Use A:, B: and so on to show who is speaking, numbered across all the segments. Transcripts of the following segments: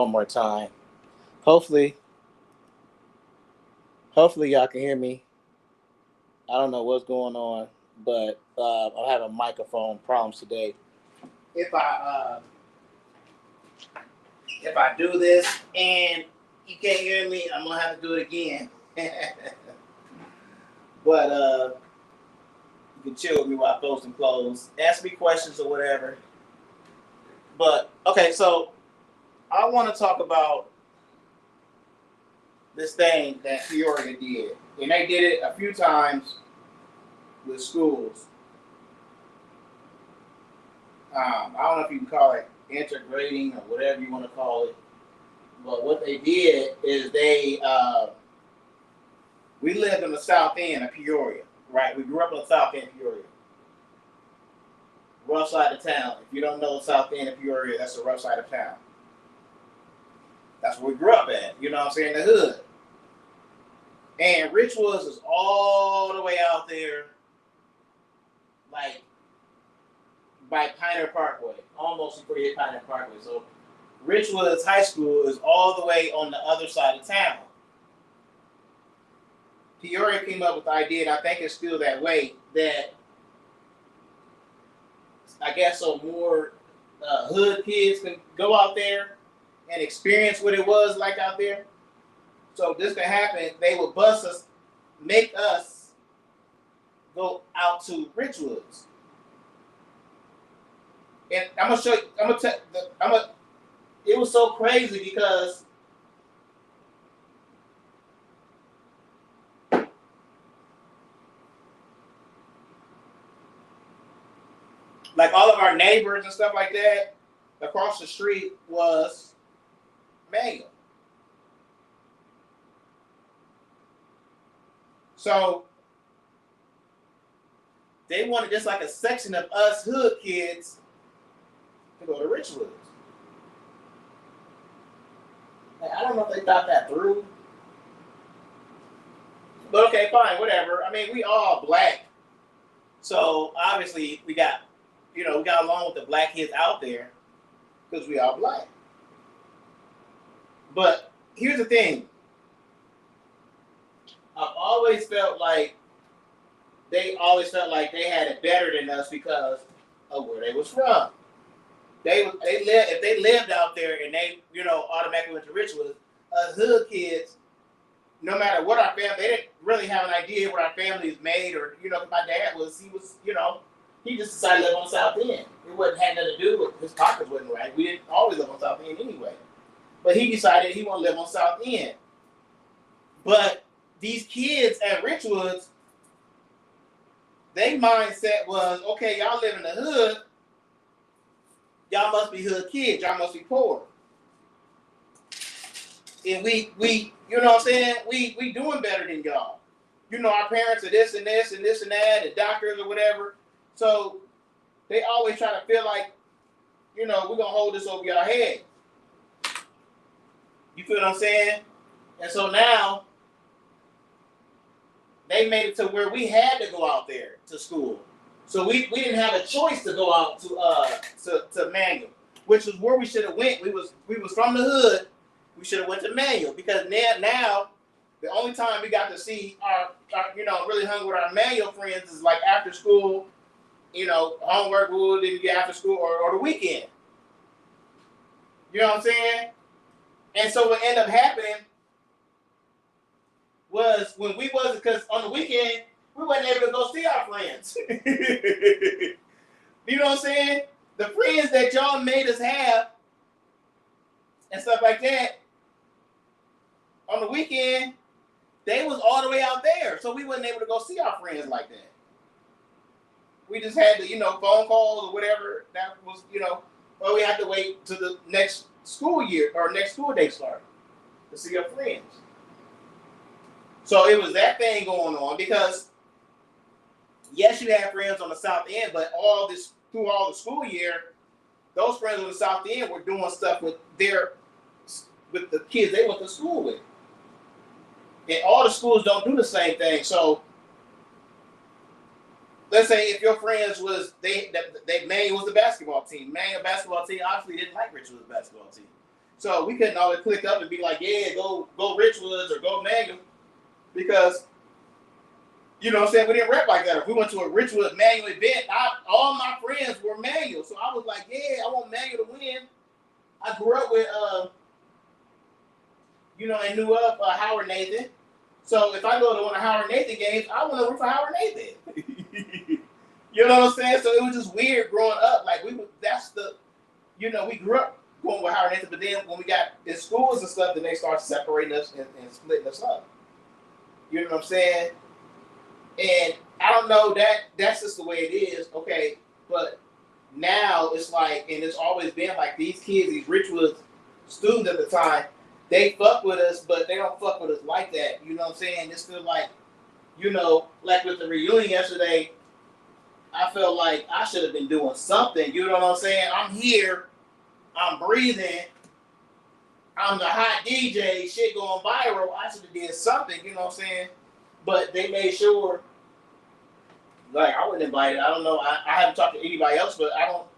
A: one more time. Hopefully, hopefully y'all can hear me. I don't know what's going on, but I'm having microphone problems today. If I uh, if I do this and you can't hear me, I'm gonna have to do it again. But you can chill with me while I post some clothes. Ask me questions or whatever. But okay, so I want to talk about this thing that Peoria did, and they did it a few times with schools. I don't know if you can call it integrating or whatever you want to call it, but what they did is we lived in the south end of Peoria, right? We grew up in the south end of Peoria, rough side of town. If you don't know the south end of Peoria, that's the rough side of town. That's where we grew up at. You know what I'm saying? The hood. And Richwoods is all the way out there, like by Pioneer Parkway, almost before you hit Pioneer Parkway. So Richwoods High School is all the way on the other side of town. Peoria came up with the idea, and I think it's still that way, that I guess so more hood kids can go out there and experience what it was like out there. So this can happen. They would bus us, make us go out to Richwoods. And I'm gonna show you. It was so crazy because like all of our neighbors and stuff like that across the street was Mayo. So they wanted just like a section of us hood kids to go to Richwoods. Like, I don't know if they thought that through. But okay, fine, whatever. I mean, we all black. So obviously we got along with the black kids out there because we all black. But here's the thing. I've always felt like they had it better than us because of where they was from. If they lived out there and they automatically went to Richwoods, us hood kids, no matter what our family, they didn't really have an idea what our families made, or my dad he just decided to live on the South End. It wasn't had nothing to do with his pockets wasn't right. We didn't always live on South End anyway, but he decided he wanted to live on South End. But these kids at Richwoods, their mindset was, okay, y'all live in the hood. Y'all must be hood kids. Y'all must be poor. And we you know what I'm saying? We doing better than y'all. Our parents are this and this and this and that, and doctors or whatever. So they always try to feel like, we're gonna hold this over your head. You feel what I'm saying? And so now they made it to where we had to go out there to school. So we didn't have a choice to go out to Manual, which was where we should have went. We was from the hood. We should have went to Manual because now the only time we got to see our really hung with our Manual friends is like after school, homework we didn't get after school or the weekend. You know what I'm saying? And so what ended up happening was when we wasn't, because on the weekend we wasn't able to go see our friends. You know what I'm saying? The friends that y'all made us have and stuff like that, on the weekend, they was all the way out there. So we wasn't able to go see our friends like that. We just had to, phone calls or whatever. That was, well, we had to wait to the next school year or next school day start to see our friends. So it was that thing going on because, yes, you had friends on the South End, but through all the school year, those friends on the South End were doing stuff with the kids they went to school with. And all the schools don't do the same thing. So let's say if your friends was Manual was the basketball team. Manual basketball team obviously didn't like Richwoods basketball team. So we couldn't always click up and be like, yeah, go Richwoods or go Manual, because you know what I'm saying, we didn't rep like that. If we went to a Richwood Manual event, all my friends were Manual, so I was like, yeah, I want Manual to win. I grew up with and knew of Howard Nathan. So if I go to one of Howard Nathan games, I want to root for Howard Nathan. You know what I'm saying? So it was just weird growing up. Like we grew up going with Howard Nathan, but then when we got in schools and stuff, then they started separating us and splitting us up. You know what I'm saying? And I don't know, that's just the way it is. Okay, but now it's like, and it's always been like, these kids, these Richwood students at the time, they fuck with us, but they don't fuck with us like that. You know what I'm saying? It's still like, like with the reunion yesterday, I felt like I should have been doing something. You know what I'm saying? I'm here, I'm breathing, I'm the hot DJ, shit going viral. I should have did something, you know what I'm saying? But they made sure, like, I wasn't invited. I don't know. I haven't talked to anybody else, but I don't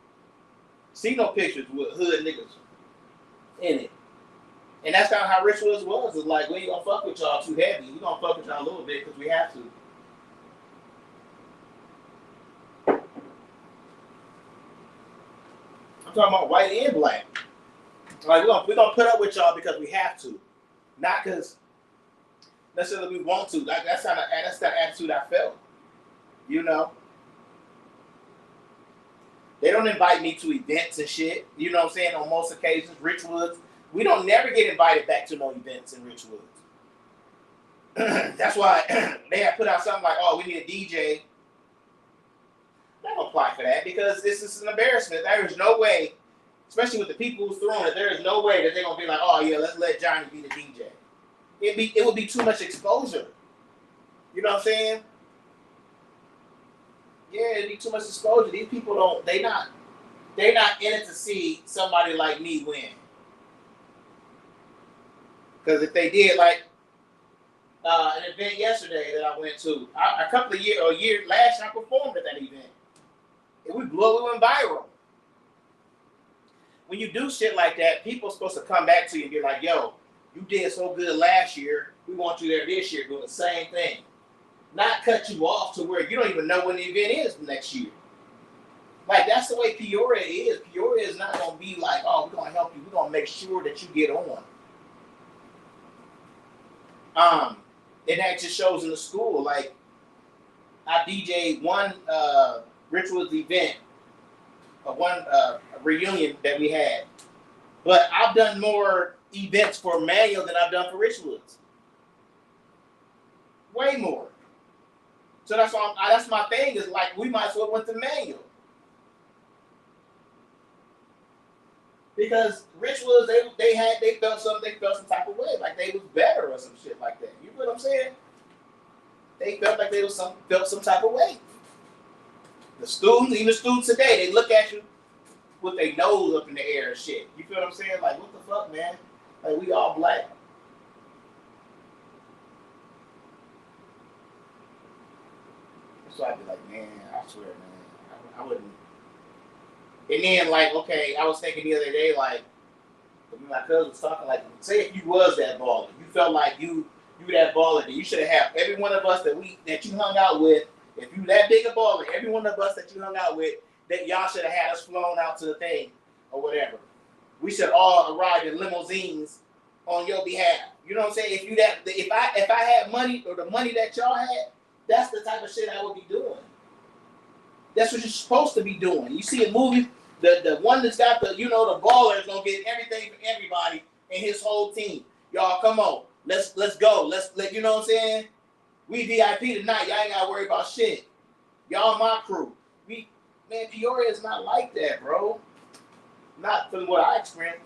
A: see no pictures with hood niggas in it. And that's kind of how Richwoods was. It's like, we ain't gonna fuck with y'all too heavy. We gonna fuck with y'all a little bit because we have to. I'm talking about white and black. Like, we're gonna put up with y'all because we have to, not because necessarily we want to. Like, that's the attitude I felt. You know, they don't invite me to events and shit. You know what I'm saying? On most occasions, Richwoods, we don't never get invited back to no events in Richwoods. That's why they have put out something like, oh, we need a DJ. They don't apply for that because this is an embarrassment. There is no way, especially with the people who's throwing it, there is no way that they're gonna be like, oh yeah, let's let Johnny be the DJ. It would be too much exposure. You know what I'm saying? Yeah, it'd be too much exposure. These people they're not in it to see somebody like me win. Because if they did, like an event yesterday that I went to, last year I performed at that event. We went viral. When you do shit like that, people are supposed to come back to you and be like, yo, you did so good last year, we want you there this year doing the same thing. Not cut you off to where you don't even know when the event is next year. Like, that's the way Peoria is. Peoria is not going to be like, oh, we're going to help you. We're going to make sure that you get on. And that just shows in the school. Like, I DJ'd one Richwoods event, one reunion that we had. But I've done more events for Manual than I've done for Richwoods. Way more. So that's my thing, is like, we might as well went to Manual. Because Richwoods, they felt some type of way, like they was better or some shit like that. You know what I'm saying? They felt like they felt some type of way. The students, even the students today, they look at you with their nose up in the air and shit. You feel what I'm saying? Like, what the fuck, man? Like, we all black. So I'd be like, man, I swear, man, I wouldn't. And then, like, okay, I was thinking the other day, like, my cousin was talking, like, say if you was that baller, you felt like you that baller, then you should have every one of us that you hung out with. If you that big a baller, every one of us that you hung out with, that y'all should have had us flown out to the thing or whatever. We should all arrive in limousines on your behalf. You know what I'm saying? If I had money, or the money that y'all had, that's the type of shit I would be doing. That's what you're supposed to be doing. You see a movie, the one that's got the baller is gonna get everything for everybody and his whole team. Y'all, come on, let's go. Let you know what I'm saying? We VIP tonight. Y'all ain't gotta worry about shit. Y'all my crew. Peoria is not like that, bro. Not from what I experienced.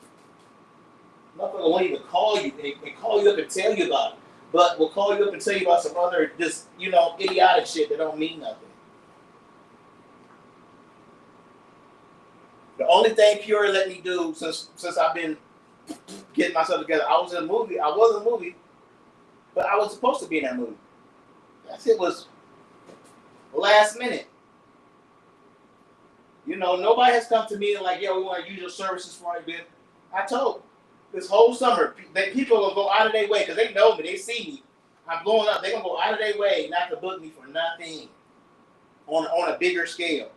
A: Nothing won't even call you and call you up and tell you about it. But we'll call you up and tell you about some other just, idiotic shit that don't mean nothing. The only thing Peoria let me do since I've been getting myself together, I was in a movie, but I was supposed to be in that movie. That shit was last minute. Nobody has come to me and like, yo, we want to use your services for it, man. I told This whole summer, people will go out of their way because they know me, they see me. I'm blowing up. They're gonna go out of their way not to book me for nothing on a bigger scale.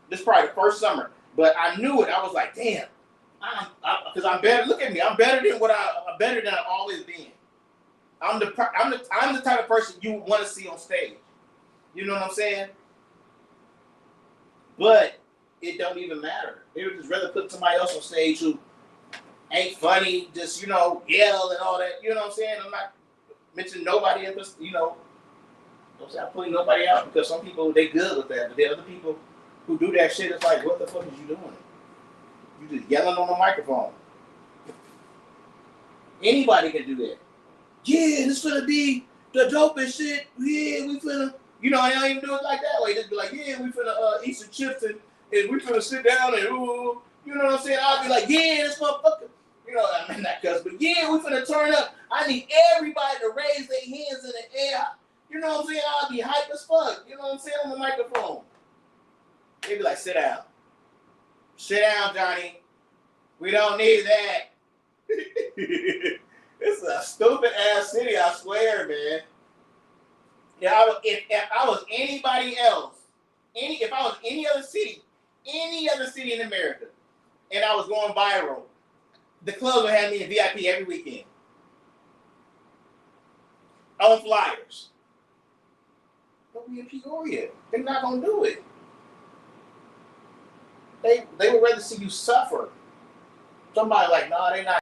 A: This is probably the first summer, but I knew it. I was like, damn, because I'm better. Look at me, I'm better than I've always been. I'm the type of person you want to see on stage. You know what I'm saying? But it don't even matter. They would just rather put somebody else on stage who ain't funny, just yell and all that. You know what I'm saying? I'm not mentioning nobody in this. Don't say I'm putting nobody out because some people they good with that, but there are other people who do that shit. It's like, what the fuck is you doing? You just yelling on the microphone. Anybody can do that. Yeah, this finna be the dopest shit. Yeah, we finna. I don't even do it like that way. Just be like, yeah, we finna eat some chips and we finna sit down and ooh. You know what I'm saying? I'll be like, yeah, this motherfucker. I mean, not cuss, but yeah, we finna turn up. I need everybody to raise their hands in the air. You know what I'm saying? I'll be hype as fuck. You know what I'm saying? On the microphone. They be like, sit down. Sit down, Johnny. We don't need that. It's a stupid ass city, I swear, man. Yeah, if I was anybody else, if I was any other city in America, and I was going viral, the club would have me in VIP every weekend. On flyers. Don't be in Peoria. They're not gonna do it. They would rather see you suffer. Somebody like, no, they not.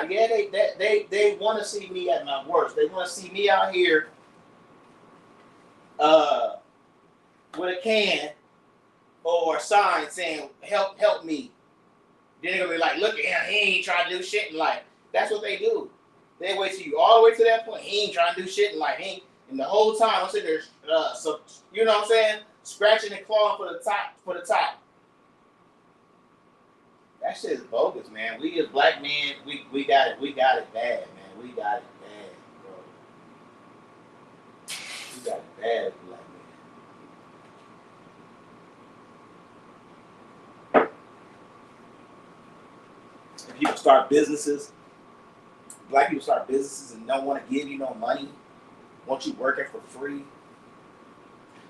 A: Yeah, they want to see me at my worst. They want to see me out here with a can or a sign saying help me. Then they're gonna be like, look at him, he ain't trying to do shit in life. That's what they do. They wait till you all the way to that point. He ain't trying to do shit in life. And the whole time I'm sitting there, so you know what I'm saying, scratching and clawing for the top. That shit is bogus, man. We as black men, we got it bad, man. We got it bad, bro. We got it bad as black men. If people start businesses, black people start businesses and don't want to give you no money, want you working for free,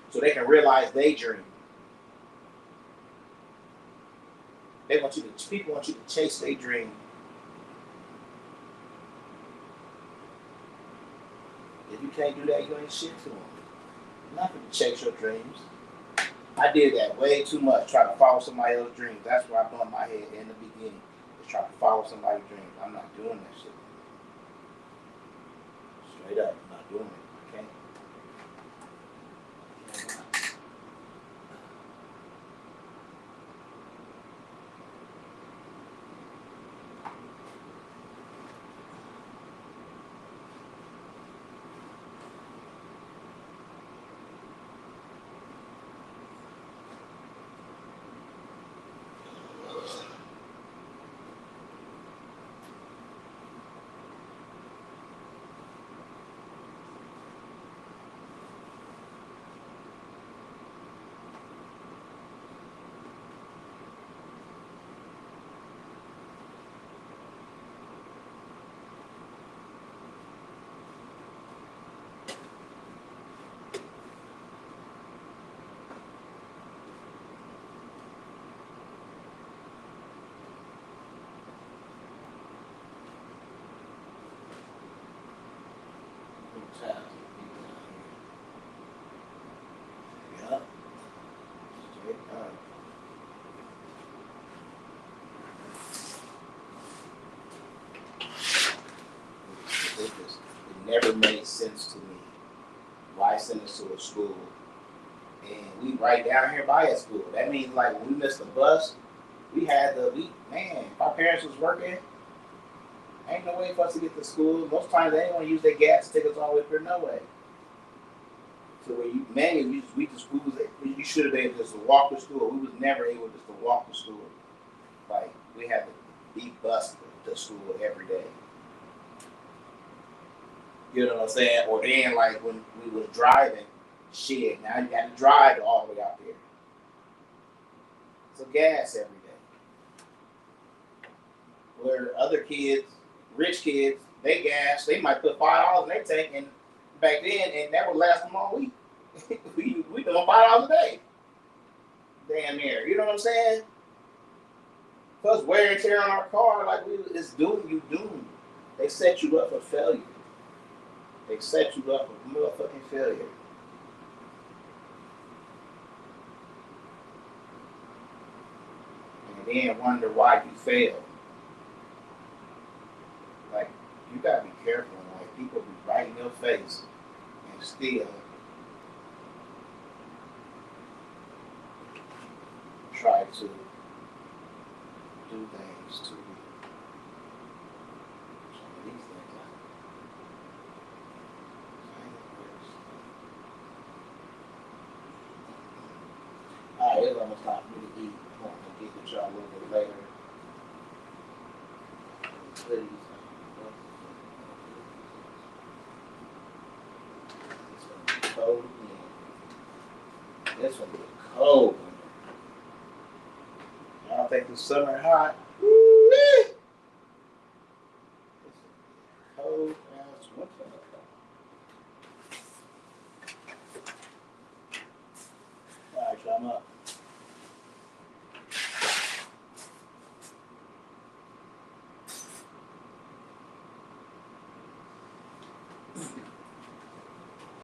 A: so they can realize they dream. People want you to chase their dream. If you can't do that, you ain't shit to them. You're not going to chase your dreams. I did that way too much, trying to follow somebody else's dreams. That's where I bumped my head in the beginning. Is trying to follow somebody's dreams. I'm not doing that shit. Straight up, I'm not doing it. I can't. It never made sense to me. Why send us to a school? And we right down here by a school. That means like when we missed the bus, if our parents was working, ain't no way for us to get to school. Most times they didn't want to use their gas tickets all the way through, no way. So you should have been able just to walk to school. We was never able just to walk to school. Like we had to be bused to school every day. You know what I'm saying? Or then like when we was driving, shit, now you got to drive all the way out there. So gas every day. Where other kids, rich kids, they gas, they might put $5 in their tank, and back then, and that would last them all week. we doing $5 a day, damn near. You know what I'm saying? Plus wear and tear on our car, like it's doing you doomed. They set you up for failure. They set you up for motherfucking failure. And then wonder why you failed. Like, you gotta be careful. Like, people be right in your face and still try to do things to these things. Alright, it's almost time for me to eat. I'm gonna get with y'all a little bit later. Please. It's gonna be cold again. It's gonna be cold. I don't think the summer hot.